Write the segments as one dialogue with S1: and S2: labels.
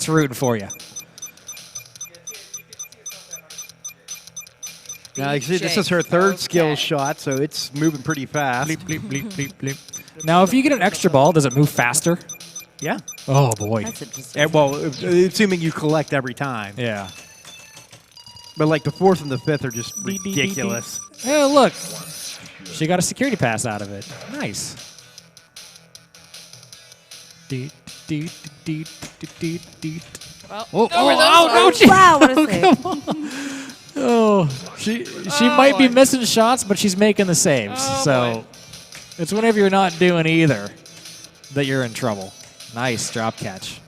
S1: Chat's rooting for you.
S2: Now, you see, this is her third skill shot, so it's moving pretty fast.
S1: Bleep, bleep, bleep, bleep, bleep. Now, if you get an extra ball, does it move faster?
S2: Yeah.
S1: Oh, boy.
S3: That's interesting.
S2: Well, assuming you collect every time.
S1: Yeah.
S2: But like the fourth and the fifth are just ridiculous.
S1: Hey, look. She got a security pass out of it. Nice.
S3: Well,
S1: no, she,
S3: wow, what a save.
S1: Oh, she might be missing shots, but she's making the saves. So it's whenever you're not doing either that you're in trouble. Nice drop catch.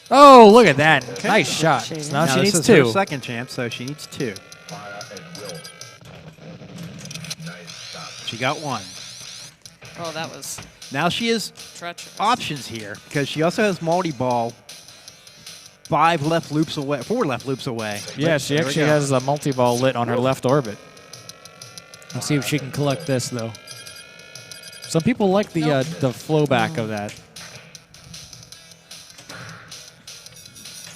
S1: Oh, look at that. Okay. Nice shot. So now she needs
S2: this is
S1: two.
S2: her second chance, so she needs two. She got one.
S3: Oh, that was
S2: Now she has
S3: treacherous.
S2: options here because she also has multi-ball. 4 left loops away.
S1: Yeah, she actually has a multi-ball lit on her left orbit. Let's see if she can collect this, though. Some people like the flow back of that.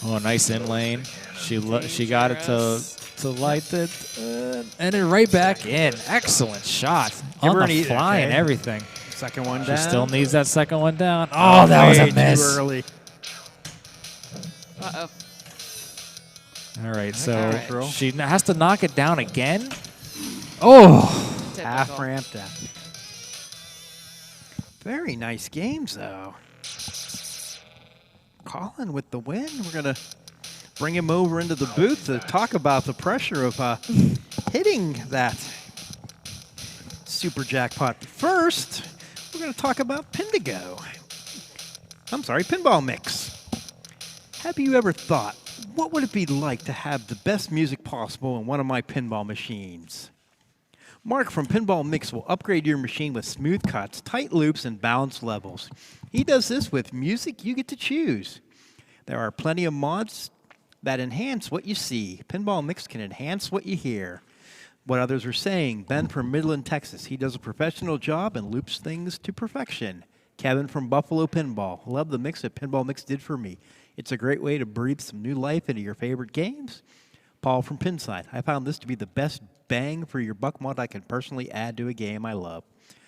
S1: Oh, nice in lane. She got it to light it, and then right back in. Excellent shot on the fly and everything.
S2: Second one down.
S1: She still needs that second one down. Oh, that was a miss.
S2: Too early.
S3: Uh-oh.
S1: All right, so she has to knock it down again. Oh,
S2: half ramp down. Very nice games, though. Colin with the win. We're going to bring him over into the booth to talk about the pressure of hitting that super jackpot. First, we're going to talk about Pindigo. I'm sorry, PinballMIX. Have you ever thought, what would it be like to have the best music possible in one of my pinball machines? Mark from PinballMIX will upgrade your machine with smooth cuts, tight loops, and balanced levels. He does this with music you get to choose. There are plenty of mods that enhance what you see. PinballMIX can enhance what you hear. What others are saying. Ben from Midland, Texas. He does a professional job and loops things to perfection. Kevin from Buffalo Pinball. Love the mix that PinballMIX did for me. It's a great way to breathe some new life into your favorite games. Paul from Pinside. I found this to be the best bang for your buck mod I can personally add to a game I love.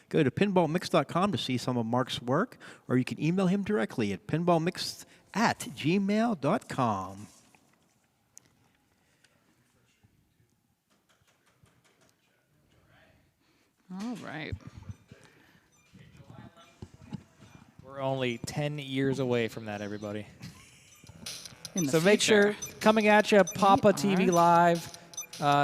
S2: Go to pinballmix.com to see some of Mark's work, or you can email him directly at pinballmix@gmail.com.
S3: All right.
S1: we're only 10 years away from that, everybody.
S3: So
S1: make sure, coming at you, PAPAtv Live,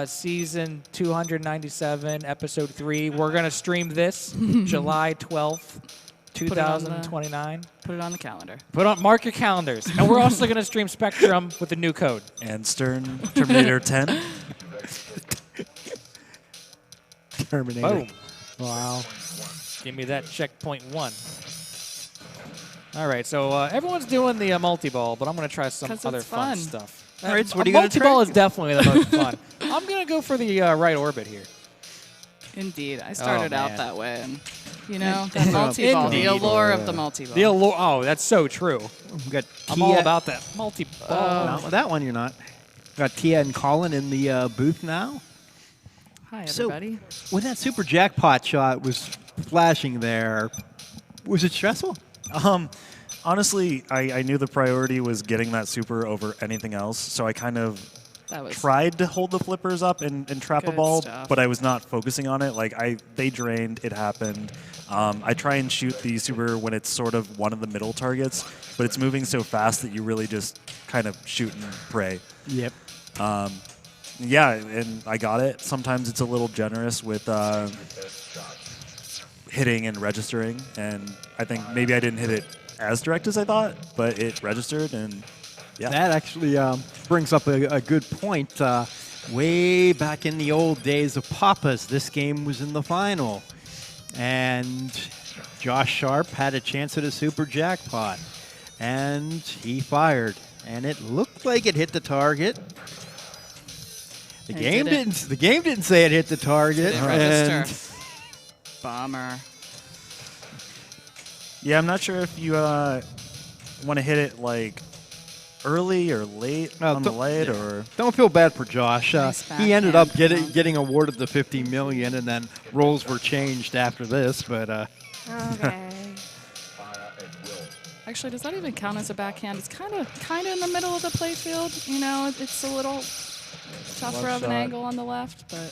S1: season 297, episode 3. We're going to stream this July 12th, 2029.
S3: Put it on the calendar.
S1: Mark your calendars. And we're also going to stream Spectrum with the new code.
S4: And Stern Terminator 10.
S2: Terminator.
S1: Boom. Wow. Give me that checkpoint 1. All right, so everyone's doing the multi-ball, but I'm going to try some other fun stuff.
S2: All right, so what are you going to try?
S1: Multi-ball is definitely the most fun. I'm going to go for the right orbit here.
S3: Indeed. I started out that way. And, you know, that multi-ball, the allure of the multi-ball.
S1: The allure, oh, that's so true. I'm all about that multi-ball.
S2: No, that one you're not. Got Tia and Colin in the booth now.
S3: Hi, everybody.
S2: So, when that super jackpot shot was flashing there, was it stressful?
S4: Honestly, I knew the priority was getting that super over anything else, so I kind of tried to hold the flippers up and trap a ball, but I was not focusing on it. Like, they drained, it happened. I try and shoot the super when it's sort of one of the middle targets, but it's moving so fast that you really just kind of shoot and pray.
S2: Yep.
S4: Yeah, and I got it. Sometimes it's a little generous with hitting and registering, and I think maybe I didn't hit it as direct as I thought, but it registered, and yeah.
S2: That actually brings up a good point. Way back in the old days of Papa's, this game was in the final, and Josh Sharp had a chance at a super jackpot, and he fired, and it looked like it hit the target. The game didn't say it hit the target.
S3: Did it register? Bummer.
S4: Yeah, I'm not sure if you want to hit it like early or late on the light, or
S2: don't feel bad for Josh.
S3: Nice
S2: He ended up
S3: backhand.
S2: getting awarded the $50 million, and then roles were changed after this. But
S5: Okay.
S3: Actually, does that even count as a backhand? It's kind of in the middle of the playfield. You know, it's a little tougher of an angle on the left, but.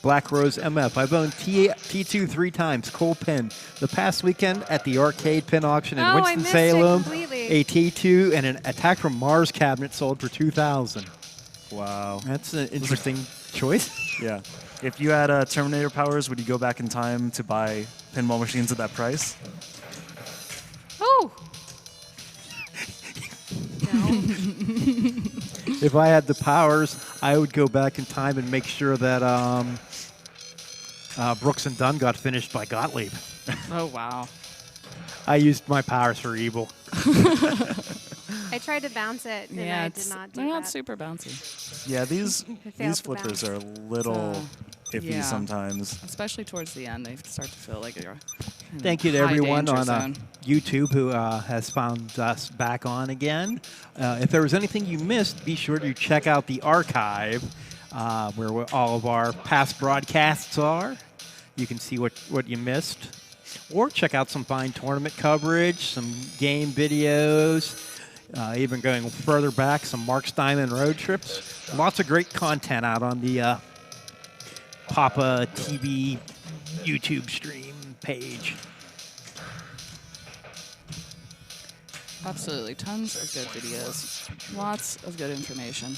S2: Black Rose MF. I've owned T2 3 times. Cole Pin. The past weekend at the arcade pin auction in
S5: I missed it
S2: Winston-Salem,
S5: completely.
S2: a T2 and an Attack from Mars cabinet sold for $2,000.
S4: wow.
S2: That's an interesting choice.
S4: Yeah. If you had Terminator powers, would you go back in time to buy pinball machines at that price?
S5: Oh. No.
S2: If I had the powers, I would go back in time and make sure that Brooks and Dunn got finished by Gottlieb.
S3: Oh, wow.
S2: I used my powers for evil.
S5: I tried to bounce it, and I did not do
S3: they're
S5: that.
S3: not super bouncy.
S4: Yeah, these
S5: failed to
S4: flippers
S5: bounce.
S4: are a little iffy
S3: yeah.
S4: sometimes.
S3: Especially towards the end, they start to feel like you're.
S2: Thank you to
S3: high
S2: everyone
S3: danger
S2: on
S3: zone.
S2: YouTube who has found us back on again. If there was anything you missed, be sure to check out the archive where all of our past broadcasts are. You can see what you missed. Or check out some fine tournament coverage, some game videos, even going further back, some Mark Steinman road trips. Lots of great content out on the PAPAtv YouTube stream page.
S3: Absolutely. Tons of good videos. Lots of good information.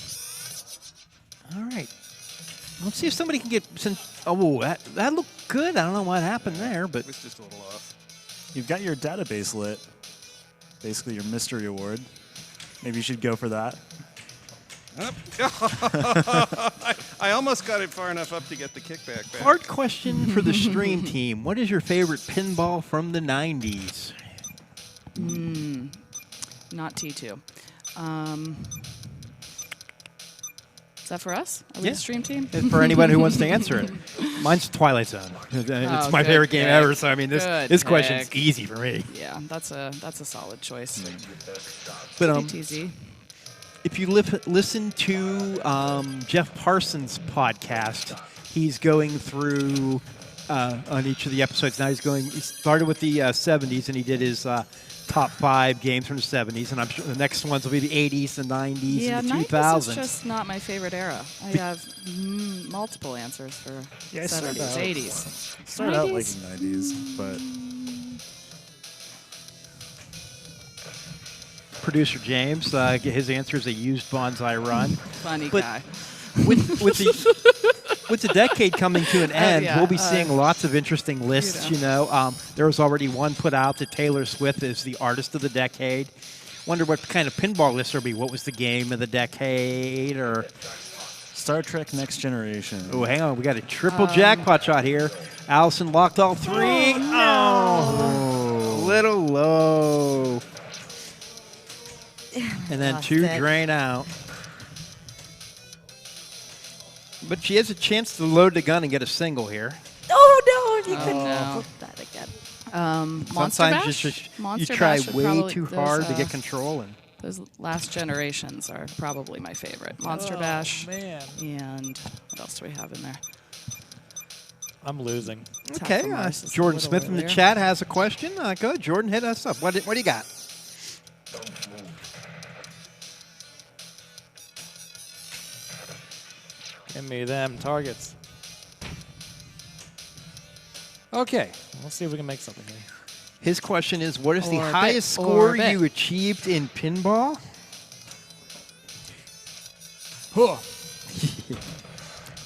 S2: All right. Let's see if somebody can get some. Oh, that looked good. I don't know what happened there, but
S6: It's just a little off.
S4: You've got your database lit. Basically your mystery award. Maybe you should go for that.
S6: I almost got it far enough up to get the kickback back.
S2: hard question for the stream team. What is your favorite pinball from the 90s?
S3: Not T2. Is that for us? Are we
S2: Yeah.
S3: the stream team?
S2: And for anyone who wants to answer it. Mine's Twilight Zone. It's my
S3: good
S2: favorite game
S3: pick.
S2: ever, so I mean
S3: Good
S2: this question's
S3: pick.
S2: easy for me.
S3: Yeah, that's a solid choice.
S2: But
S3: TZ.
S2: if you listen to Jeff Parsons' podcast, he's going through on each of the episodes. Now he started with the 70s, and he did his top 5 games from the 70s, and I'm sure the next ones will be the 80s, the 90s,
S3: Yeah,
S2: and the
S3: 90s
S2: 2000s.
S3: is just not my favorite era. I have multiple answers for
S4: Yeah, I started
S3: 70s,
S4: out-
S3: 80s.
S4: Started out
S3: 90s?
S4: liking 90s, but
S2: Producer James, his answer is a used bonsai run.
S3: Funny
S2: But-
S3: guy.
S2: With the decade coming to an end,
S3: yeah,
S2: we'll be seeing lots of interesting lists.
S3: you know.
S2: There was already one put out that Taylor Swift is the artist of the decade. Wonder what kind of pinball list there'll be. What was the game of the decade? Or
S4: Star Trek Next Generation.
S2: oh, hang on, we got a triple jackpot shot here. Allison locked all 3. Oh, little low. And then
S5: Lost
S2: 2
S5: it.
S2: drain out. But she has a chance to load the gun and get a single here.
S5: Oh no! If you could
S3: no.
S5: flip that again.
S3: Monster
S2: Sometimes
S3: Bash?
S2: you
S3: Monster
S2: try
S3: Bash would
S2: way
S3: probably-
S2: too
S3: those,
S2: hard to get control. And
S3: Those last generations are probably my favorite. Monster Bash.
S1: Man,
S3: And what else do we have in there?
S1: I'm losing.
S3: Attack
S2: okay,
S3: from Mars is a
S2: Jordan
S3: little
S2: Smith from the
S3: earlier.
S2: chat has a question. Go ahead, Jordan, hit us up. What do you got?
S1: Give me them targets. Okay, let's see if we can make something here.
S2: His question is, what is the
S3: Orbit,
S2: highest score
S3: orbit.
S2: you achieved in pinball?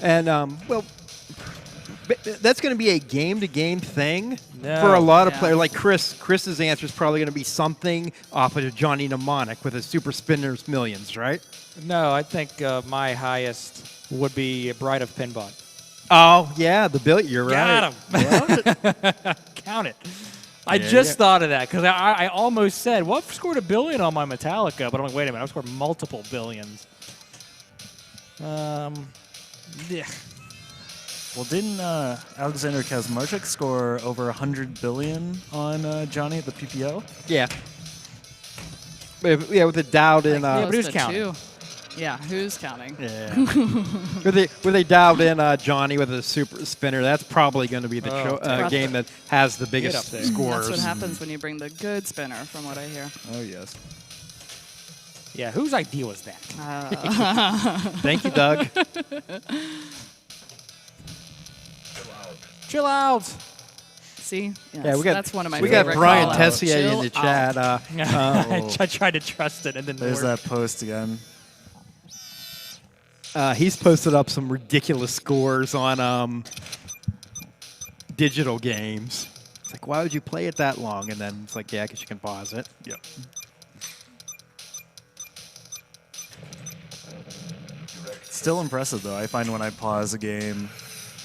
S2: And, well, that's going to be a game-to-game thing
S1: No.
S2: for a lot of
S3: Yeah.
S2: players. Like Chris. Chris's answer is probably going to be something off of Johnny Mnemonic with a Super Spinners Millions, right?
S1: No, I think my highest would be Bride of Pinball.
S2: Oh, yeah, the bill. You're right.
S1: Got him. Count it. I just thought of that because I almost said, well, I've scored $1 billion on my Metallica, but I'm like, wait a minute, I've scored multiple billions. Yeah.
S4: Well, didn't Alexander Kazmarchuk score over 100 billion on Johnny at the PPO?
S2: Yeah. Yeah, with it dialed in.
S1: but who's counting?
S3: Yeah, who's counting?
S2: Yeah. where they dialed in Johnny with a super spinner. That's probably going to be the game that has the biggest scores.
S3: That's what happens when you bring the good spinner, from what I hear.
S4: Oh, yes.
S1: Yeah, whose idea was that?
S2: Thank you, Doug.
S1: Chill out.
S3: See? Yes,
S2: Yeah,
S3: that's one of my
S2: we
S3: favorite
S2: got Brian
S3: call-outs.
S2: Tessier in the
S3: Chill
S2: chat.
S3: out.
S1: I tried to trust it, and then
S4: There's that post again.
S2: He's posted up some ridiculous scores on digital games. It's like, why would you play it that long? And then it's like, yeah, because you can pause it.
S4: Yep. Still impressive, though. I find when I pause a game,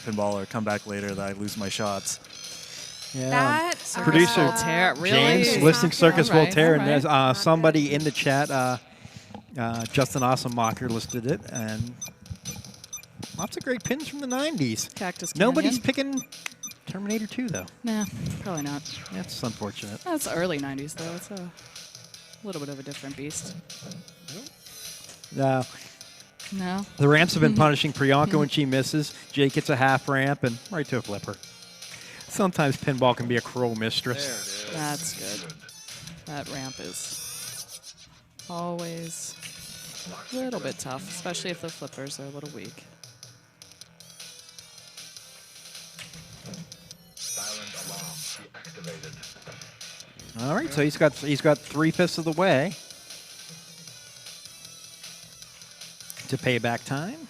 S4: pinball, or come back later, that I lose my shots.
S2: Yeah.
S5: That
S2: Producer
S3: Voltaire, really?
S2: James, listing Circus
S3: All right,
S2: Voltaire,
S3: all
S2: and
S3: right.
S2: there's somebody in the chat, Justin Awesomemacher, listed it, and lots of great pins from the 90s.
S3: Cactus Canyon.
S2: Nobody's picking Terminator 2, though.
S3: Nah, probably not.
S2: That's unfortunate.
S3: That's early 90s, though. It's a little bit of a different beast.
S2: No.
S3: No?
S2: The ramps have been punishing Priyanka when she misses. Jake gets a half ramp and right to a flipper. Sometimes pinball can be a cruel mistress.
S3: That's good. That ramp is always a little bit tough, especially if the flippers are a little weak.
S2: All right, so he's got 3/5 of the way to payback time.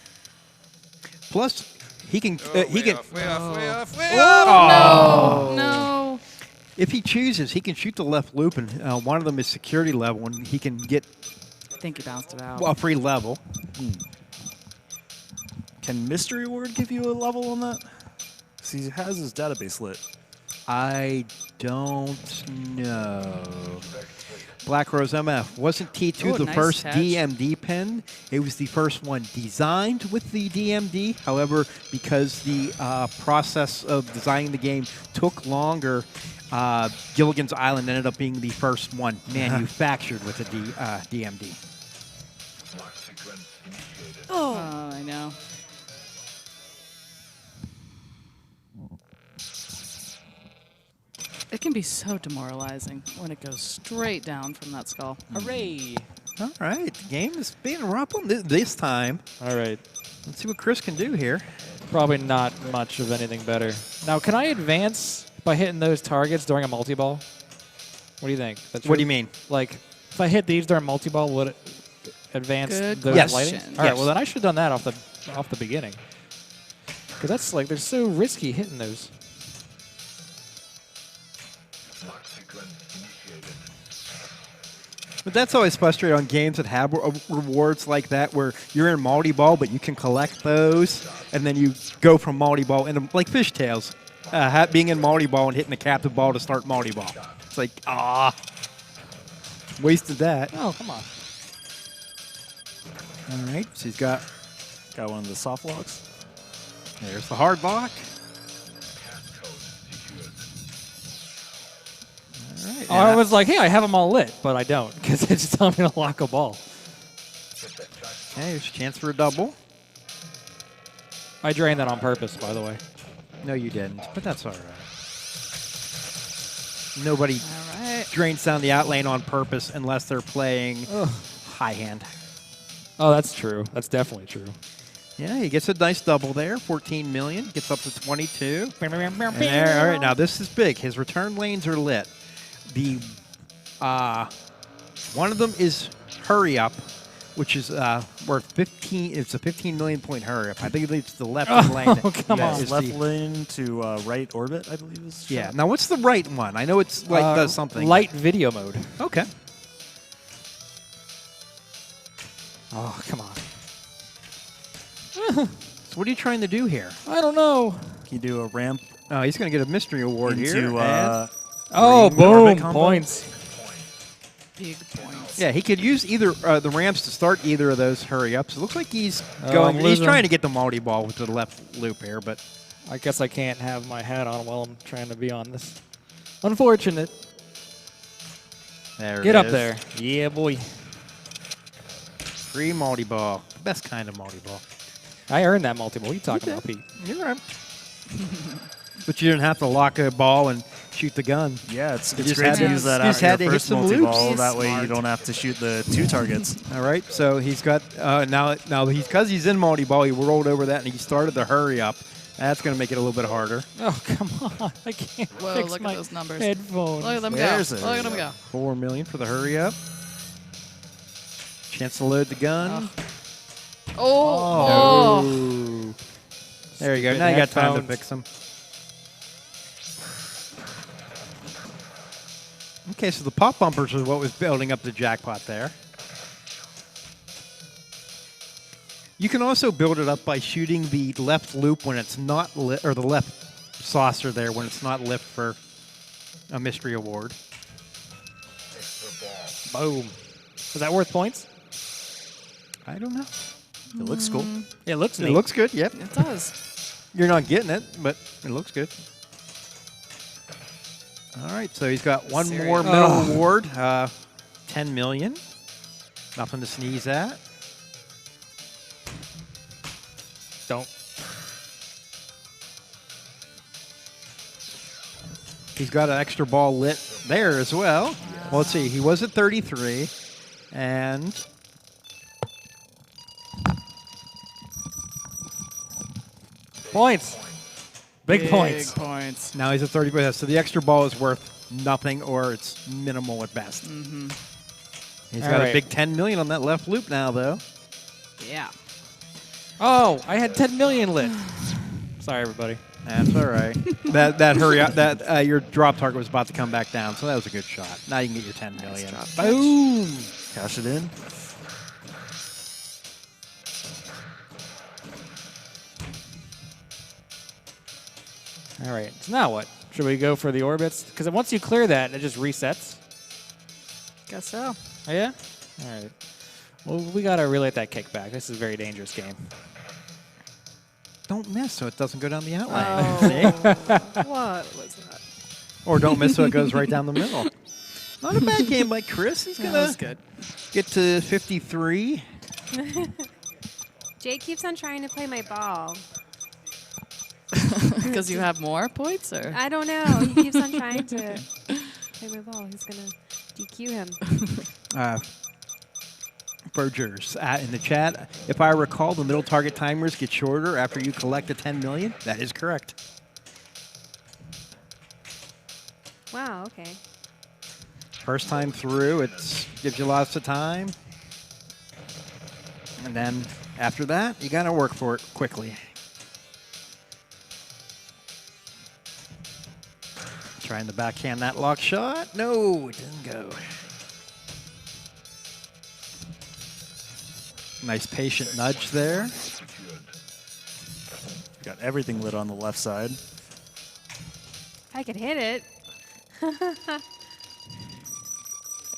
S2: Plus, he can
S6: Way
S2: way
S6: off.
S2: Oh.
S3: No.
S2: If he chooses, he can shoot the left loop, and one of them is security level, and he can get
S3: I think he bounced it out.
S2: a free level.
S4: Can Mystery Ward give you a level on that? Because he has his database lit.
S2: I don't know. Black Rose MF. Wasn't T2
S3: Ooh,
S2: the
S3: nice
S2: first
S3: catch.
S2: DMD pin? It was the first one designed with the DMD. However, because the process of designing the game took longer, Gilligan's Island ended up being the first one manufactured with a DMD.
S3: Oh, I know. It can be so demoralizing when it goes straight down from that skull.
S1: Hooray.
S2: All right, the game is being rough on this time.
S1: All right.
S2: Let's see what Chris can do here.
S1: Probably not much of anything better. Now, can I advance by hitting those targets during a multi-ball? What do you think? That's
S2: What do you mean?
S1: Like, if I hit these during multi-ball, would it advance
S3: Good
S1: the
S2: Yes.
S1: lighting?
S3: question.
S1: All right,
S2: Yes.
S1: well, then I should have done that off the beginning. Because that's like, they're so risky hitting those.
S2: But that's always frustrating on games that have rewards like that, where you're in multi-ball, but you can collect those, and then you go from multi-ball into, like Fishtails, being in multi-ball and hitting the captive ball to start multi-ball. It's like, wasted that.
S1: Oh, come on.
S2: All right, so he's got,
S4: Got one of the soft locks.
S2: there's the hard lock. All right,
S1: I was like, hey, I have them all lit, but I don't, because it's just telling me to lock a ball.
S2: okay, there's a chance for a double.
S1: I drained that on purpose, by the way.
S2: No, you didn't, but that's all right. Nobody
S3: All right.
S2: drains down the out lane on purpose unless they're playing high hand.
S1: Oh, that's true. That's definitely true.
S2: Yeah, he gets a nice double there, 14 million, gets up to 22. And there, all right, now this is big. His return lanes are lit. The one of them is hurry up, which is worth 15. It's a 15 million point hurry up. I think it's the left lane.
S1: Oh, come
S2: Yeah,
S1: on.
S2: is
S4: Left
S2: the-
S4: lane to right orbit, I believe is.
S2: Yeah.
S4: shot.
S2: Now, what's the right one? I know it's like does something.
S1: Light video mode.
S2: Okay.
S1: Oh, come on.
S2: So what are you trying to do here?
S1: I don't know.
S4: Can you do a ramp
S2: Oh, he's going to get a mystery award here.
S4: into
S2: and-
S1: Oh,
S4: green orbit
S1: boom.
S4: combo?
S1: Points.
S3: Big points.
S2: yeah, he could use either the ramps to start either of those hurry ups. It looks like he's
S1: Oh,
S2: going.
S1: I'm
S2: He's
S1: losing.
S2: trying to get the multi ball with the left loop here, but
S1: I guess I can't have my hat on while I'm trying to be on this. Unfortunate.
S2: There
S1: Get
S2: it
S1: up
S2: is.
S1: there. Yeah, boy.
S2: Free multi-ball. The best kind of multi-ball.
S1: I earned that multi-ball. What are you talking about, Pete?
S2: You're right. But you didn't have to lock a ball and shoot the gun.
S4: Yeah, it's
S2: just
S4: great
S2: had
S4: to
S2: to-
S4: use that
S2: you just
S4: after
S2: had to
S4: your
S2: hit
S4: first
S2: some
S4: multi-ball.
S2: loops.
S4: That way you
S3: Smart.
S4: don't have to shoot the 2 targets.
S2: All right, so he's got now because he's in multi-ball, he rolled over that and he started the hurry up. That's going to make it a little bit harder.
S1: Oh, come on. I can't
S3: Whoa,
S1: fix
S3: look
S1: my
S3: at those numbers.
S1: headphones.
S3: Look at them
S4: There's
S3: go.
S4: a-
S3: Look at them go.
S2: 4 million for the hurry up. Chance to load the gun.
S3: Oh.
S2: Oh. There you go.
S1: Stupid
S2: Now you got time to
S1: headphones.
S2: fix them. Okay, so the pop bumpers is what was building up the jackpot there. You can also build it up by shooting the left loop when it's not lit, or the left saucer there when it's not lit for a mystery award.
S1: Boom. Is that worth points?
S2: I don't know.
S4: It looks cool.
S1: It looks
S2: It
S1: neat.
S2: looks good, yep.
S3: It does.
S2: You're not getting it, but it looks good. All right, so he's got one
S3: Serious.
S2: more middle award, 10 million. Nothing to sneeze at.
S1: Don't.
S2: He's got an extra ball lit there as well. Well, let's see. He was at 33, and
S1: Points. Big points.
S3: Big points.
S2: now he's at 30%. So the extra ball is worth nothing, or it's minimal at best.
S3: Mm-hmm.
S2: He's
S1: All
S2: got
S1: right.
S2: a big 10 million on that left loop now, though.
S3: Yeah.
S1: Oh, I had 10 million lit. Sorry, everybody.
S2: That's all right. that hurry up. That your drop target was about to come back down, so that was a good shot. Now you can get your 10 million.
S3: drop.
S1: Boom.
S4: Cash it in.
S1: All right. So now what? Should we go for the orbits? Because once you clear that, it just resets.
S3: Guess so.
S1: Oh, yeah? All right. Well, we got to really let that kick back. This is a very dangerous game.
S2: Don't miss so it doesn't go down the outline. See?
S3: Oh. What was that?
S2: Or don't miss so it goes right down the middle. Not a bad game by Chris. He's
S3: That
S2: going
S3: was
S2: to
S3: good.
S2: get to 53.
S5: Jake keeps on trying to play my ball.
S3: Because you have more points, or?
S5: I don't know. He keeps on trying to play my ball. He's going to DQ him.
S2: Bergers in the chat. If I recall, the middle target timers get shorter after you collect the 10 million. That is correct.
S5: Wow, okay.
S2: First time through, it gives you lots of time. And then after that, you got to work for it quickly. Trying to backhand that lock shot. No, it didn't go. Nice patient nudge there.
S4: Got everything lit on the left side.
S5: If I could hit it.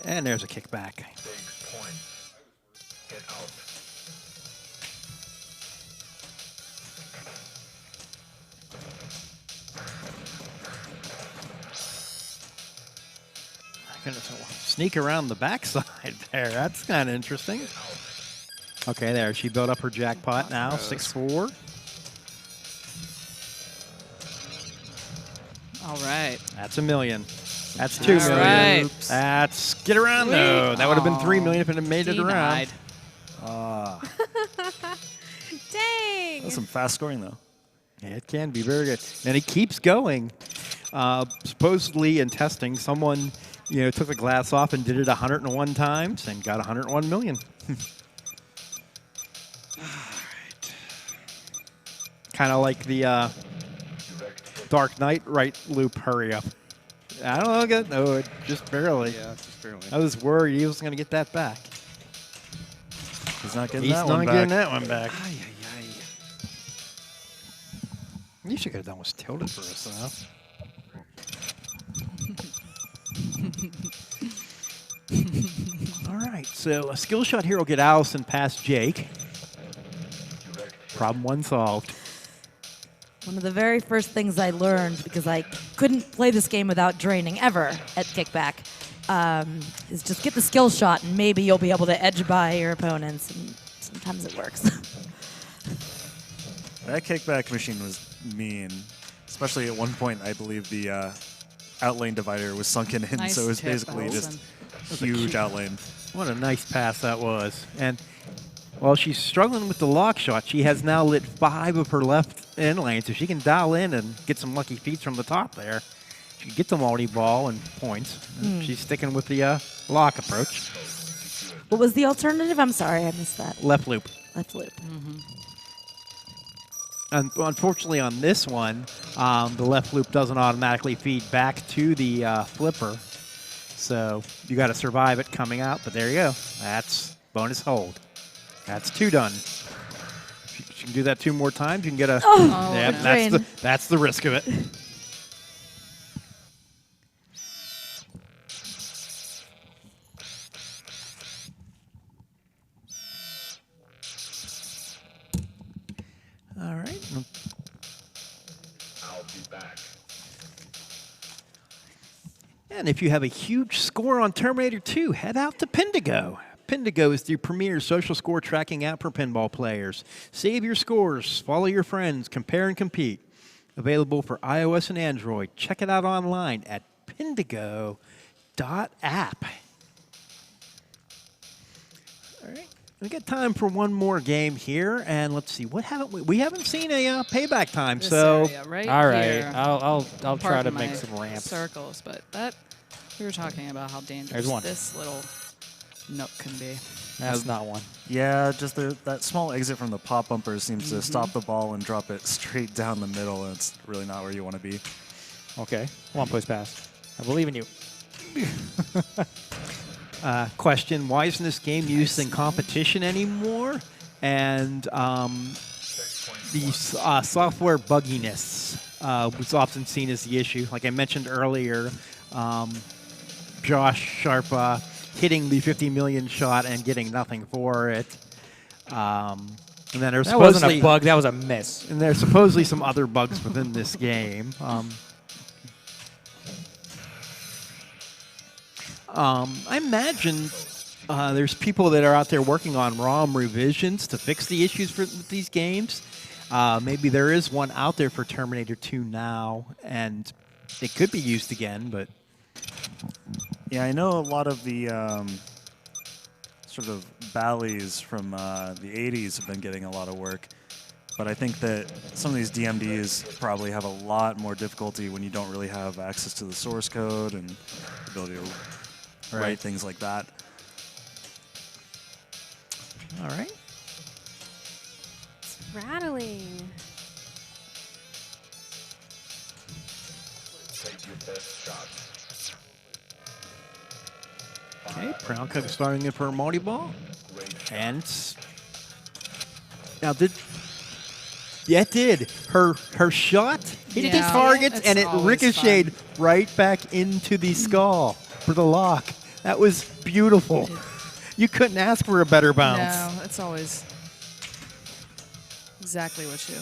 S2: And there's a kickback. Gonna sneak around the backside there. That's kind of interesting. Okay, there. She built up her jackpot now, 6-4.
S3: All right.
S2: That's $1 million. That's $2
S3: All
S2: million.
S3: right.
S2: That's get around though. That would have been $3 million if it had made it around.
S3: Denied.
S5: Dang.
S4: That's some fast scoring, though.
S2: Yeah, it can be very good. And it keeps going. Supposedly in testing, someone took the glass off and did it 101 times and got 101 million. Kind of like the Dark Knight right loop hurry up. I don't know. Good. No, it just barely.
S6: Yeah, just barely.
S2: I was worried he was going to get that back.
S4: He's not getting
S2: He's
S4: that
S2: not
S4: one
S2: getting
S4: back.
S2: that one back. You should have done was tilted for us, though. All right, so a skill shot here will get Allison past Jake. Problem 1 solved.
S7: One of the very first things I learned, because I couldn't play this game without draining ever at Kickback, is just get the skill shot and maybe you'll be able to edge by your opponents. And sometimes it works.
S4: That Kickback machine was mean. Especially at one point, I believe the outlane divider was sunken in,
S3: Nice
S4: so it was
S3: tip,
S4: basically
S3: Olsen.
S4: just huge outlane.
S2: What a nice pass that was. And while she's struggling with the lock shot, she has now lit 5 of her left in lanes. If she can dial in and get some lucky feeds from the top there, she can get the multi-ball and points. She's sticking with the lock approach.
S7: What was the alternative? I'm sorry, I missed that.
S2: Left loop.
S7: Left loop.
S2: Unfortunately, on this one, the left loop doesn't automatically feed back to the flipper. So you got to survive it coming out, but there you go. That's bonus hold. That's 2 done. If you can do that 2 more times, you can get a... that's the risk of it. All right.
S8: I'll be back.
S2: And if you have a huge score on Terminator 2, head out to Pindigo. Pindigo is the premier social score tracking app for pinball players. Save your scores, follow your friends, compare and compete. Available for iOS and Android. Check it out online at pindigo.app. All right. We got time for one more game here, and let's see. What haven't we haven't seen a payback time,
S3: This
S2: so
S3: area right
S1: All right,
S3: here.
S1: I'll try to
S3: Pardon
S1: make
S3: my
S1: some ramps.
S3: circles, but that we were talking about how
S1: There's
S3: dangerous
S1: one.
S3: this little nook can be.
S1: That's not one.
S4: Yeah, just that small exit from the pop bumper seems to stop the ball and drop it straight down the middle, and it's really not where you want to be.
S1: Okay, come on, push pass. I believe in you.
S2: Question, why isn't this game used in competition anymore? And the software bugginess was often seen as the issue. Like I mentioned earlier, Josh Sharp hitting the 50 million shot and getting nothing for it. And then there's
S1: That wasn't a bug, that was a miss.
S2: And there's supposedly some other bugs within this game. I imagine there's people that are out there working on ROM revisions to fix the issues with these games. Maybe there is one out there for Terminator 2 now, and it could be used again, but...
S4: Yeah, I know a lot of the sort of ballys from the 80s have been getting a lot of work, but I think that some of these DMDs probably have a lot more difficulty when you don't really have access to the source code and the ability to write things like that.
S2: All right.
S5: It's rattling.
S8: Take your best shot.
S2: Okay, Brown Cook starting in for a multi-ball. And now it did. Her shot hit the targets and it ricocheted right back into the skull for the lock. That was beautiful. You couldn't ask for a better bounce.
S3: No, it's always exactly what you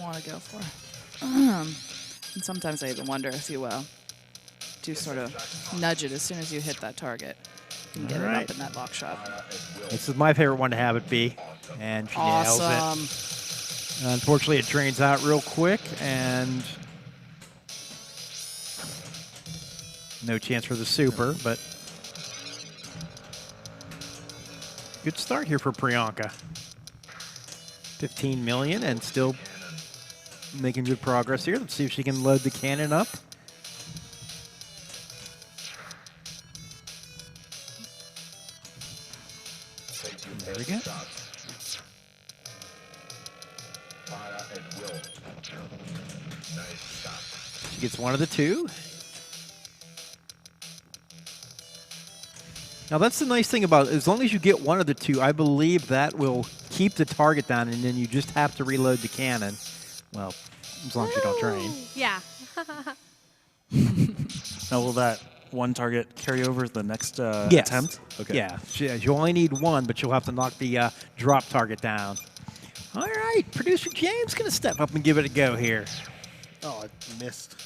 S3: want to go for. And sometimes I even wonder if you do sort of nudge it as soon as you hit that target and get it up in that lock shot.
S2: This is my favorite one to have it be, and she nails it. Unfortunately, it drains out real quick, and no chance for the super, but good start here for Priyanka. 15 million and still making good progress here. Let's see if she can load the cannon up. There we go. She gets one of the two. Now that's the nice thing about it. As long as you get one of the two, I believe that will keep the target down, and then you just have to reload the cannon. Well, as long as you don't drain.
S5: Yeah.
S4: Now, will that one target carry over the next attempt? Okay.
S2: Yeah, you only need one, but you'll have to knock the drop target down. All right, producer James going to step up and give it a go here.
S6: Oh, I missed.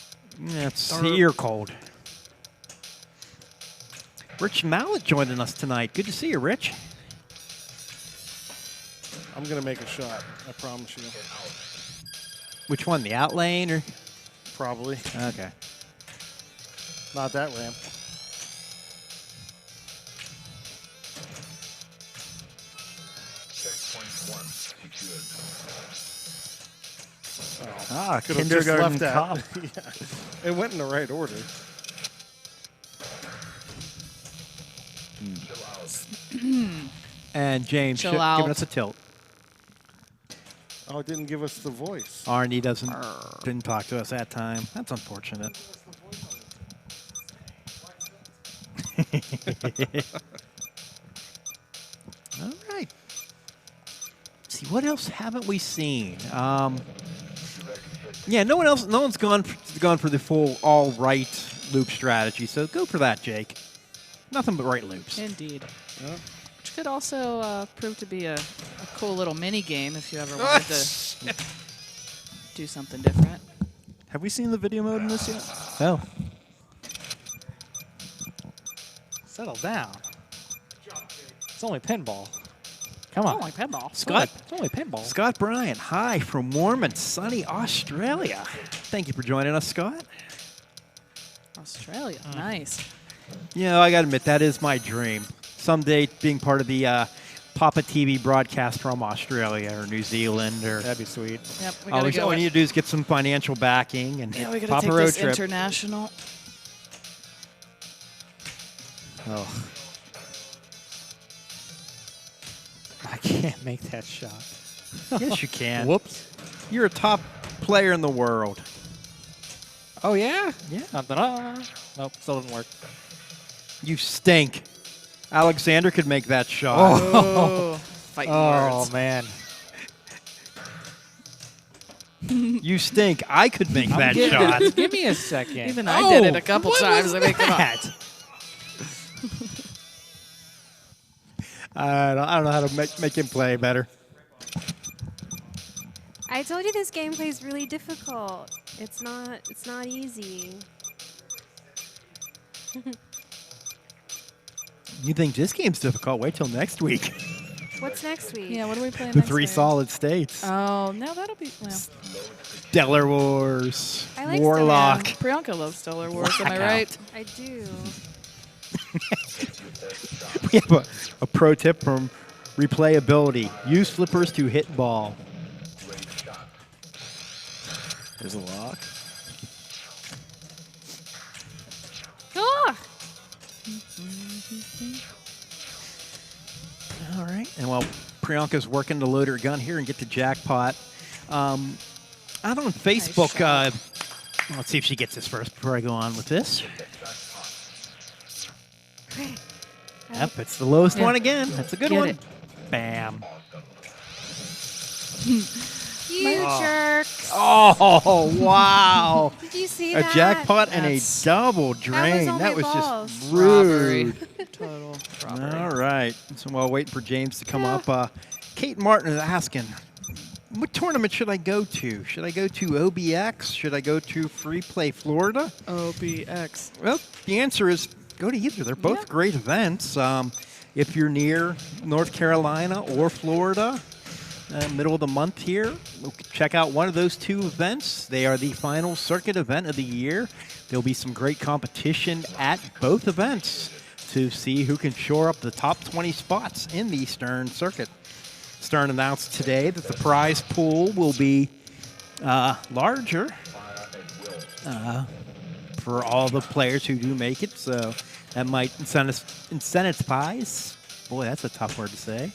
S2: It's ear cold. Rich Mallet joining us tonight. Good to see you, Rich.
S6: I'm going to make a shot. I promise you.
S2: Which one, the out lane or?
S6: Probably.
S2: Okay.
S6: Not that ramp.
S2: Ah,
S6: Could have just
S2: kindergarten
S6: left
S2: cop.
S6: that. Yeah. It went in the right order.
S2: And James
S3: Chill
S2: giving
S3: out.
S2: us a tilt.
S6: Oh, it didn't give us the voice.
S2: Arnie didn't talk to us that time. That's unfortunate. All right. Let's see, what else haven't we seen? Yeah, no one's gone for the full all right loop strategy. So go for that, Jake. Nothing but right loops.
S3: Indeed. Which could also prove to be a cool little mini game if you ever wanted to do something different.
S4: Have we seen the video mode in this yet?
S2: No.
S1: Settle down. It's only pinball. Come on.
S3: Like pinball.
S2: Scott.
S1: It's only pinball.
S2: Scott Bryan, hi from warm and sunny Australia. Thank you for joining us, Scott.
S3: Australia. Nice.
S2: You know, I got to admit, that is my dream. Someday being part of the PAPAtv broadcast from Australia or New Zealand. Or
S1: That'd be sweet.
S3: Yep. We
S2: all
S3: gotta go.
S2: we need to do is get some financial backing and
S3: Yeah, we gotta
S2: pop
S3: take
S2: a road
S3: this
S2: trip.
S3: international.
S1: Oh. I can't make that shot.
S2: Yes, you can.
S1: Whoops.
S2: You're a top player in the world.
S1: Oh, yeah?
S2: Yeah.
S1: Dun-dun-dun. Nope, still didn't work.
S2: You stink. Alexander could make that shot.
S3: Oh, fighting
S1: Oh,
S3: words.
S1: man.
S2: You stink. I could make that
S1: Give-
S2: shot.
S1: Give me a second.
S3: Even I did it a couple times. I make it up.
S2: I don't know how to make him play better.
S5: I told you this gameplay is really difficult. It's not easy.
S2: You think this game's difficult? Wait till next week.
S5: What's next week?
S3: Yeah, what are we playing
S2: The
S3: next
S2: 3
S3: week?
S2: solid states.
S3: Oh, no, that'll be... Well,
S2: Stellar Wars.
S5: I like
S2: Warlock.
S3: Priyanka loves Stellar Wars, am I
S2: Blackout.
S3: right?
S5: I do.
S2: We have a pro tip from Replayability. Use flippers to hit ball.
S4: There's a lock.
S5: Ah!
S2: All right. And while Priyanka's working to load her gun here and get to jackpot, out on Facebook, let's see if she gets this first before I go on with this. Yep, it's the lowest one again. That's a good
S3: Get
S2: one.
S3: it.
S2: Bam.
S5: You jerks.
S2: Oh, wow.
S5: Did you see
S2: A
S5: that?
S2: jackpot and a
S3: That's-
S2: double drain.
S5: only
S2: That was
S5: balls.
S2: just
S3: Robbery.
S2: rude.
S3: Total robbery.
S2: All right. So while waiting for James to come up, Kate Martin is asking, what tournament should I go to? Should I go to OBX? Should I go to Free Play Florida?
S3: OBX.
S2: Well, the answer is go to either. They're both great events. If you're near North Carolina or Florida, middle of the month here, check out one of those two events. They are the final circuit event of the year. There'll be some great competition at both events to see who can shore up the top 20 spots in the Stern circuit. Stern announced today that the prize pool will be larger for all the players who do make it, so that might incentivize, boy, that's a tough word to say,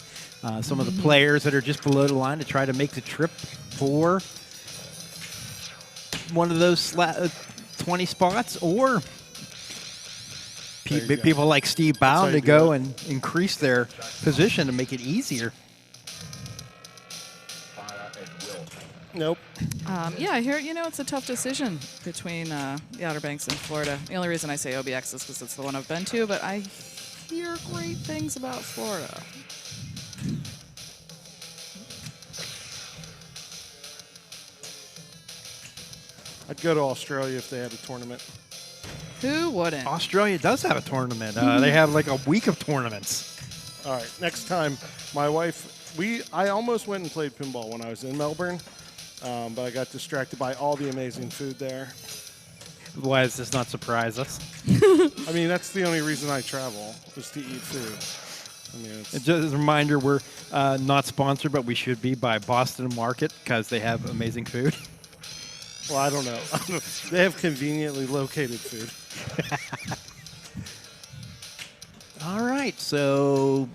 S2: some of the players that are just below the line to try to make the trip for one of those 20 spots, or people like Steve Bound to go and increase their position to make it easier.
S6: Nope.
S3: Yeah, I hear, it's a tough decision between the Outer Banks and Florida. The only reason I say OBX is because it's the one I've been to, but I hear great things about Florida.
S6: go to Australia if they had a tournament.
S3: Who wouldn't?
S2: Australia does have a tournament. They have like a week of tournaments.
S6: All right, next time, my wife, I almost went and played pinball when I was in Melbourne, but I got distracted by all the amazing food there.
S2: Why does this not surprise us?
S6: I mean, that's the only reason I travel, is to eat food. I mean, it's
S2: Just as a reminder, we're not sponsored, but we should be by Boston Market because they have amazing food.
S6: well, I don't know. They have conveniently located food.
S2: All right, so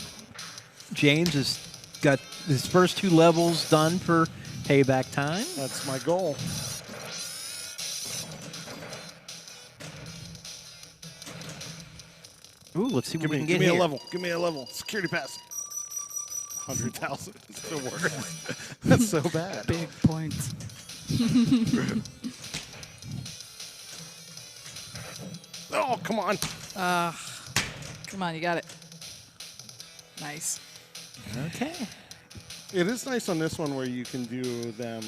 S2: James has got his first 2 levels done for payback time.
S6: That's my goal.
S2: Ooh, let's see what we can get
S6: give me
S2: here.
S6: a level. Give me a level. Security pass. 100,000 is the worst. That's so bad.
S3: Big points.
S6: Oh, come on.
S3: Come on, you got it. Nice.
S2: Okay.
S6: It is nice on this one where you can do them.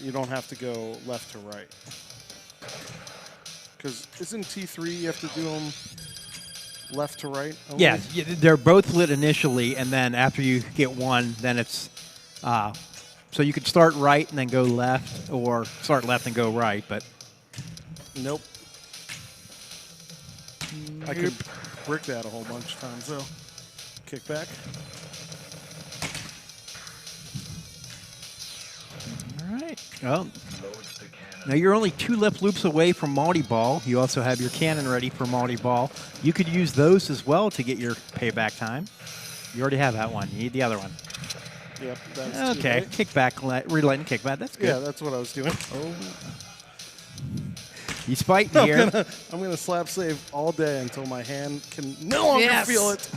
S6: You don't have to go left to right. Because isn't T3 you have to do them left to right? Only?
S2: Yeah, they're both lit initially, and then after you get one, then it's so you could start right and then go left, or start left and go right. But
S6: Nope. I could brick that a whole bunch of times though. Kick back.
S2: all right. Well, now you're only 2 left loops away from multi-ball. You also have your cannon ready for multi-ball. You could use those as well to get your payback time. You already have that one. You need the other one.
S6: Yep. That's
S2: Okay,
S6: Right.
S2: kick back, relay and kick back. That's good.
S6: Yeah, that's what I was doing.
S2: Oh. He's fighting here.
S6: I'm gonna slap save all day until my hand can no longer
S3: Yes.
S6: feel it.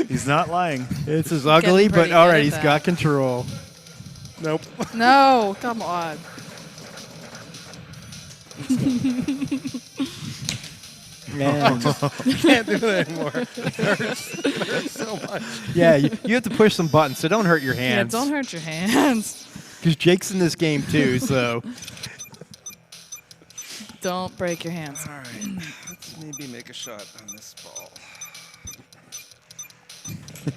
S4: He's not lying.
S2: This is ugly,
S3: Getting
S2: but
S3: pretty
S2: all
S3: good
S2: right,
S3: at
S2: he's
S3: that.
S2: got control.
S6: Nope.
S3: No, come on.
S2: And
S6: Can't do it anymore. It hurts so much.
S2: yeah, you have to push some buttons, so don't hurt your
S3: Yeah,
S2: hands.
S3: don't hurt your hands.
S2: Because Jake's in this game too, so.
S3: Don't break your hands.
S6: All right. Let's maybe make a shot on this ball.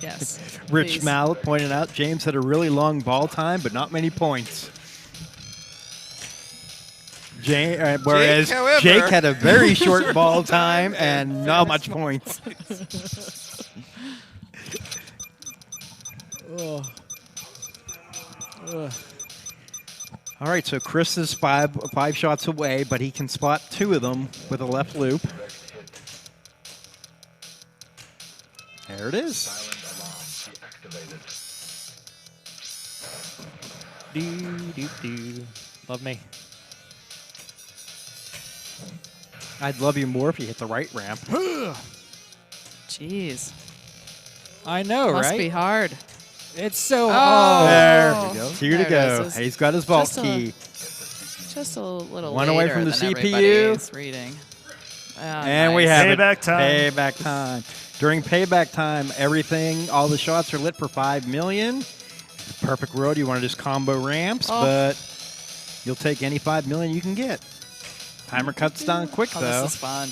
S3: Yes.
S2: Rich
S3: please.
S2: Mallet pointed out James had a really long ball time, but not many points. Whereas
S6: however-
S2: Jake had a very short ball time and not much points. All right, so Chris is five shots away, but he can spot 2 of them with a left loop. There it is.
S1: Love me.
S2: I'd love you more if you hit the right ramp.
S3: Jeez.
S1: I know,
S3: Must
S1: right?
S3: be hard.
S1: It's so.
S3: Oh.
S2: There
S3: Oh.
S2: we go. 2
S3: There
S2: to
S3: it
S2: go.
S3: is.
S2: He's got his vault
S3: Just a-
S2: key.
S3: Just a little
S2: One away
S3: later
S2: from the
S3: than
S2: CPU.
S3: everybody's reading.
S2: And we
S3: nice.
S2: have
S4: Payback
S2: it.
S4: time.
S2: Payback time. During payback time, all the shots are lit for 5 million. Perfect world, you want to just combo ramps,
S3: Oh.
S2: but you'll take any 5 million you can get. Timer cuts down quick,
S3: Oh,
S2: though.
S3: this is fun.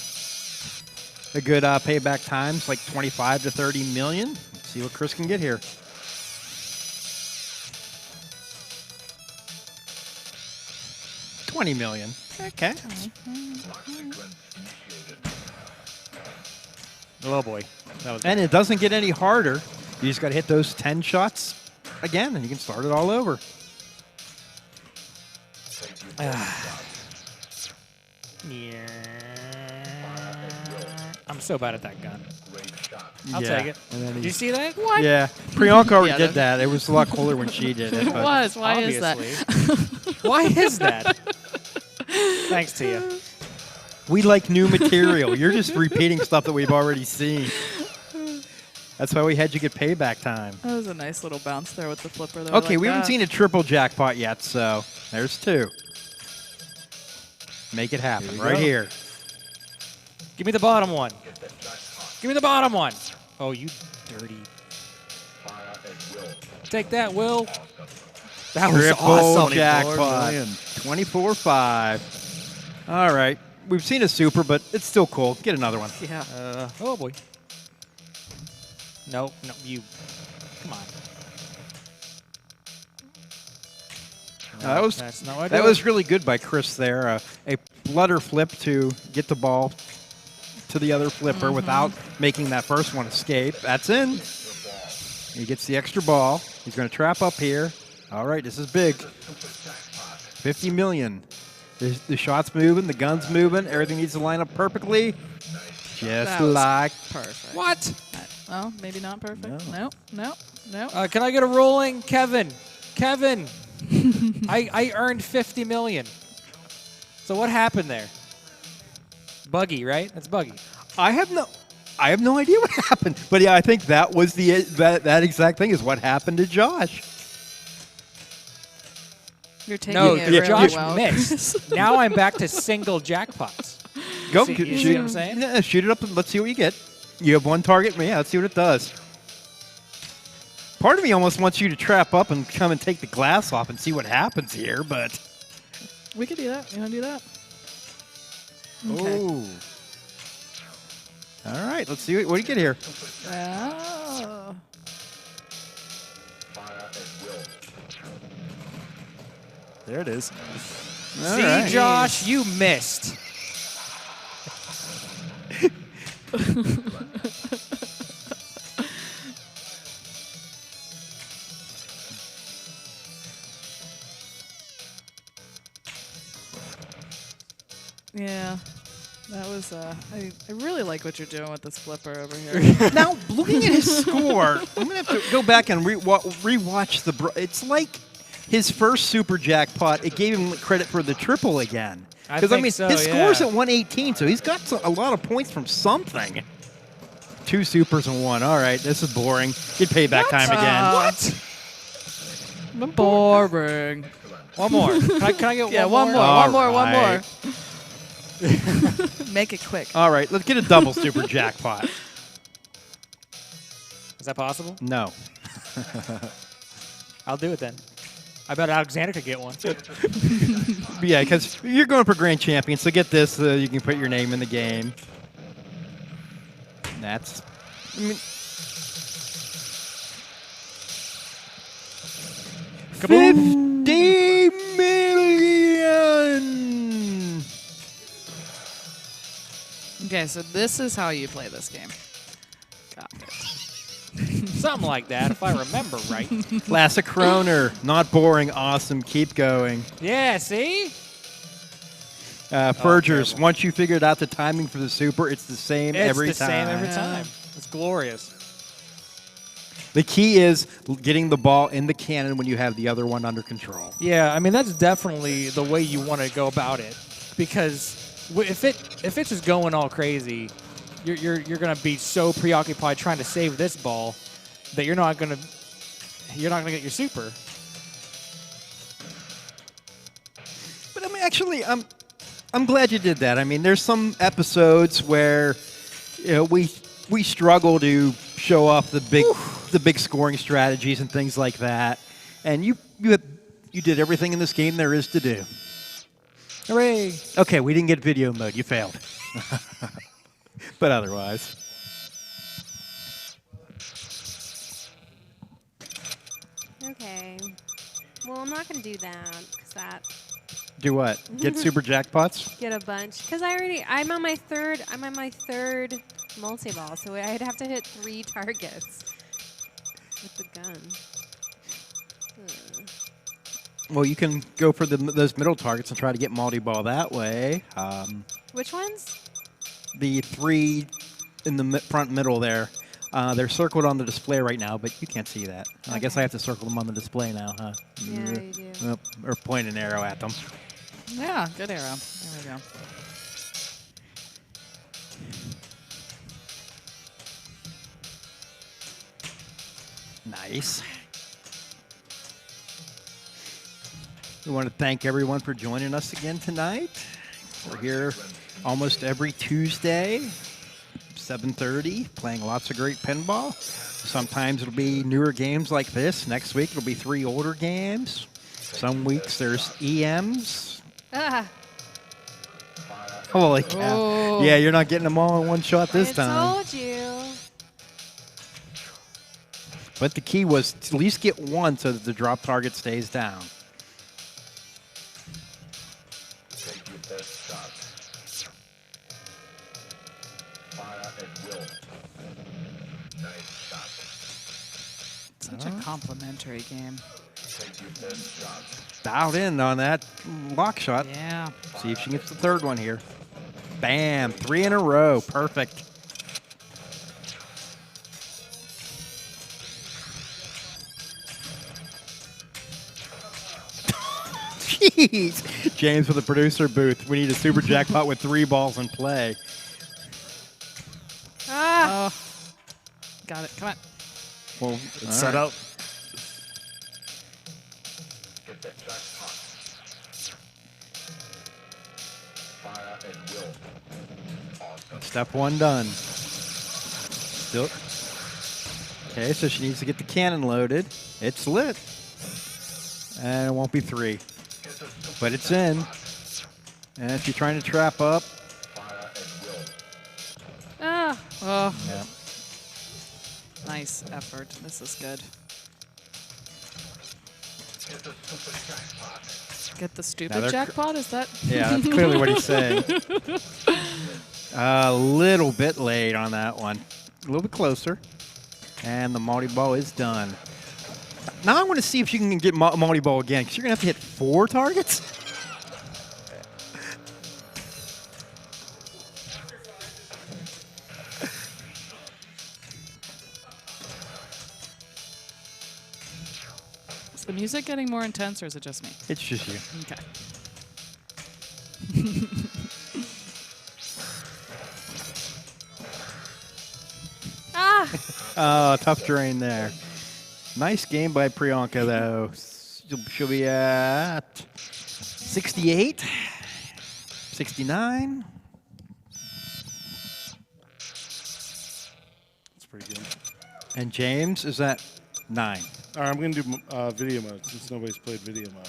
S2: A good payback time's like 25 to 30 million. Let's see what Chris can get here. $20 million. Okay.
S1: Oh boy. That was.
S2: And it doesn't get any harder. You just got to hit those 10 shots again, and you can start it all over.
S1: Yeah. I'm so bad at that gun. I'll
S2: Yeah.
S1: take it.
S2: And then
S1: Did you
S2: he's-
S1: see that?
S2: Yeah, Priyanka already
S3: Yeah,
S2: did that. It was a lot cooler when she did it.
S3: It
S2: but-
S3: was. Why is that?
S1: Obviously. Why is that? Thanks to you.
S2: We like new material. You're just repeating stuff that we've already seen. That's why we had you get payback time.
S3: That was a nice little bounce there with the flipper. Though.
S2: Okay, we haven't seen a triple jackpot yet, so there's 2. Make it happen
S1: Here we
S2: right
S1: go.
S2: here.
S1: Give me the bottom one. Give me the bottom one. Oh, you dirty. Take that, Will. That was
S2: Triple
S1: awesome.
S2: jackpot. 24-5. All right. We've seen a super, but it's still cool. Get another one.
S3: Yeah.
S1: Oh, boy. No, you. Come on. No, that's not what I
S2: that
S1: do.
S2: was really good by Chris there. A flutter flip to get the ball to the other flipper without making that first one escape. That's in. He gets the extra ball. He's going to trap up here. All right, this is big. 50 million. The shot's moving, the gun's moving. Everything needs to line up perfectly. Just like
S3: perfect.
S1: What?
S3: Well, maybe not perfect. No.
S1: Can I get a rolling? Kevin. I earned 50 million. So what happened there? Buggy, right? That's buggy.
S2: I have no idea what happened. But yeah, I think that was that exact thing is what happened to Josh.
S3: You're taking it really
S1: Josh
S3: well.
S1: missed. Now I'm back to single jackpots.
S2: Go
S1: see
S2: shoot.
S1: what I'm saying?
S2: Yeah, shoot it up and let's see what you get. You have one target. Yeah, let's see what it does. Part of me almost wants you to trap up and come and take the glass off and see what happens here, but
S3: We could do that. You want to do that? Okay.
S2: oh. All right, let's see what do you get here.
S3: Oh.
S4: There it is.
S2: All
S1: See,
S2: right.
S1: Josh, you missed.
S3: Yeah. That was, I really like what you're doing with this flipper over here.
S2: Now, looking at his score, I'm going to have to go back and rewatch the... It's like his first super jackpot, it gave him credit for the triple again. Because, I mean,
S1: so,
S2: his
S1: yeah.
S2: score's at 118, so he's got a lot of points from something. 2 supers and 1. All right, this is boring. Get payback time again.
S3: What? Boring.
S1: One more. Can I get
S3: Yeah,
S1: one more?
S3: one more.
S2: right.
S3: Make it quick.
S2: All right, let's get a double super jackpot.
S1: Is that possible?
S2: No.
S1: I'll do it then. I bet Alexander could get one.
S2: Yeah, because you're going for grand champion, so get this. You can put your name in the game. That's... I mean,
S1: Kaboom!
S2: 50 million!
S3: Okay, so this is how you play this game. Got it.
S1: Something like that, if I remember right.
S2: Classic Croner. Not boring. Awesome. Keep going.
S1: Yeah, see?
S2: Fergers, once you figured out the timing for the super, it's the same every time.
S1: It's the same every time. It's glorious.
S2: The key is getting the ball in the cannon when you have the other one under control.
S1: Yeah, I mean, that's definitely the way you want to go about it. Because if it's just going all crazy, you're going to be so preoccupied trying to save this ball that you're not going to get your super.
S2: But I mean, actually, I'm glad you did that. I mean, there's some episodes where we struggle to show off the big scoring strategies and things like that, and you did everything in this game there is to do.
S1: Hooray!
S2: Okay, we didn't get video mode. You failed. But otherwise.
S5: Okay. Well, I'm not going to do that because that
S2: Do what? Get super jackpots?
S5: get a bunch. Because I'm on my third multi-ball, so I'd have to hit 3 targets with the gun.
S2: Well, you can go for those middle targets and try to get multi-ball that way.
S5: Which ones?
S2: The 3 in the front middle there. They're circled on the display right now, but you can't see that. I guess I have to circle them on the display now, huh?
S5: Yeah, you do.
S2: Or point an arrow at them.
S3: Yeah, good arrow. There we go.
S2: Nice. We want to thank everyone for joining us again tonight. We're here almost every Tuesday, 7:30, playing lots of great pinball. Sometimes it'll be newer games like this. Next week it'll be 3 older games. Some weeks there's EMs.
S5: Ah,
S2: Holy cow.
S3: Oh.
S2: Yeah, you're not getting them all in one shot this time.
S5: I told you.
S2: But the key was to at least get one so that the drop target stays down.
S3: Such a complimentary game.
S2: Dialed in on that lock shot.
S3: Yeah.
S2: See if she gets the third one here. Bam, 3 in a row. Perfect. Jeez. James with the producer booth. We need a super jackpot with 3 balls in play.
S5: Ah,
S3: Oh. Got it. Come on.
S2: Well,
S4: It's set up.
S2: Step 1 done. Still. Okay, so she needs to get the cannon loaded. It's lit. And it won't be 3. But it's in. And she's trying to trap up.
S5: ah.
S3: Oh.
S2: Yeah.
S3: Nice effort. This is good. Get the
S2: Now
S3: stupid
S2: they're
S3: jackpot? Is that?
S2: Yeah, that's clearly what he's saying. A little bit late on that one. A little bit closer. And the multi-ball is done. Now I want to see if you can get multi-ball again, because you're going to have to hit 4 targets.
S3: Is the music getting more intense, or is it just me?
S2: It's just you.
S3: Okay.
S5: Ah.
S2: Oh, tough drain there. Nice game by Priyanka, though. She'll be at 68, 69.
S6: It's pretty good.
S2: And James is at 9.
S6: All right, I'm going to do video mode since nobody's played video mode.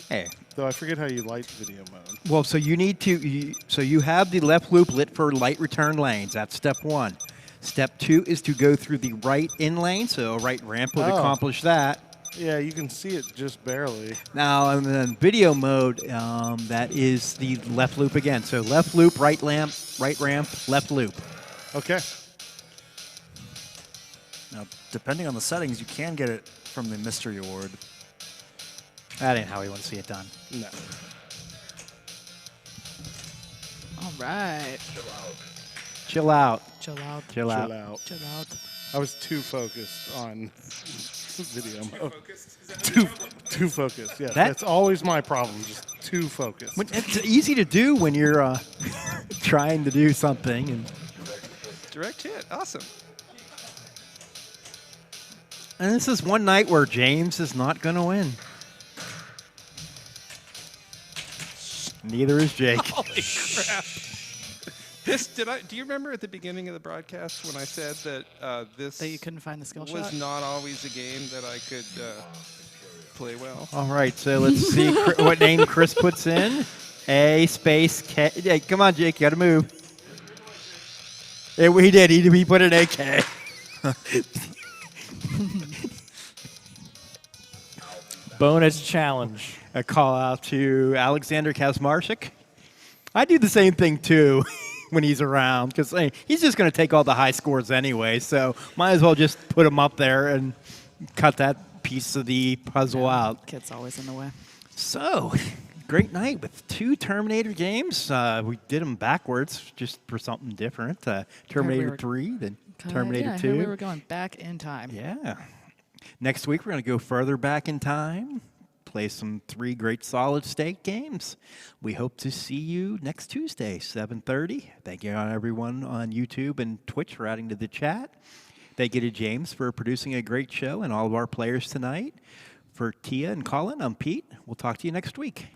S2: Okay.
S6: Though I forget how you light video mode.
S2: Well, so you need to, so you have the left loop lit for light return lanes. That's step 1. Step 2 is to go through the right in lane, so a right ramp would accomplish that.
S6: Yeah, you can see it just barely.
S2: Now, in the video mode, that is the left loop again. So left loop, right ramp, left loop.
S6: Okay.
S4: Now, depending on the settings, you can get it from the mystery award.
S2: That ain't how we want to see it done.
S6: No.
S3: All right.
S2: Chill out.
S3: Chill out.
S2: Chill out.
S6: Chill out.
S3: Chill out.
S6: I was too focused on video mode. Too focused. Yeah, that's always my problem. Just too focused.
S2: It's easy to do when you're trying to do something. And
S8: Direct hit. Awesome.
S2: this is one night where James is not going to win. Neither is Jake.
S8: Holy crap. Do you remember at the beginning of the broadcast when I said that this
S3: That you couldn't find the skill
S8: was
S3: shot?
S8: not always a game that I could play well?
S2: All right, so let's see what name Chris puts in. A space K. Yeah, come on, Jake, you got to move. He did. He put an AK.
S1: Bonus challenge.
S2: A call out to Alexander Kazmarczyk. I do the same thing too when he's around because he's just going to take all the high scores anyway. So might as well just put him up there and cut that piece of the puzzle out.
S3: Kid's always in the way.
S2: So great night with 2 Terminator games. We did them backwards just for something different. Terminator 3, then Terminator 2.
S3: We were going back in time.
S2: Yeah. Next week, we're going to go further back in time, play some 3 great solid-state games. We hope to see you next Tuesday, 7:30. Thank you, everyone on YouTube and Twitch for adding to the chat. Thank you to James for producing a great show and all of our players tonight. For Tia and Colin, I'm Pete. We'll talk to you next week.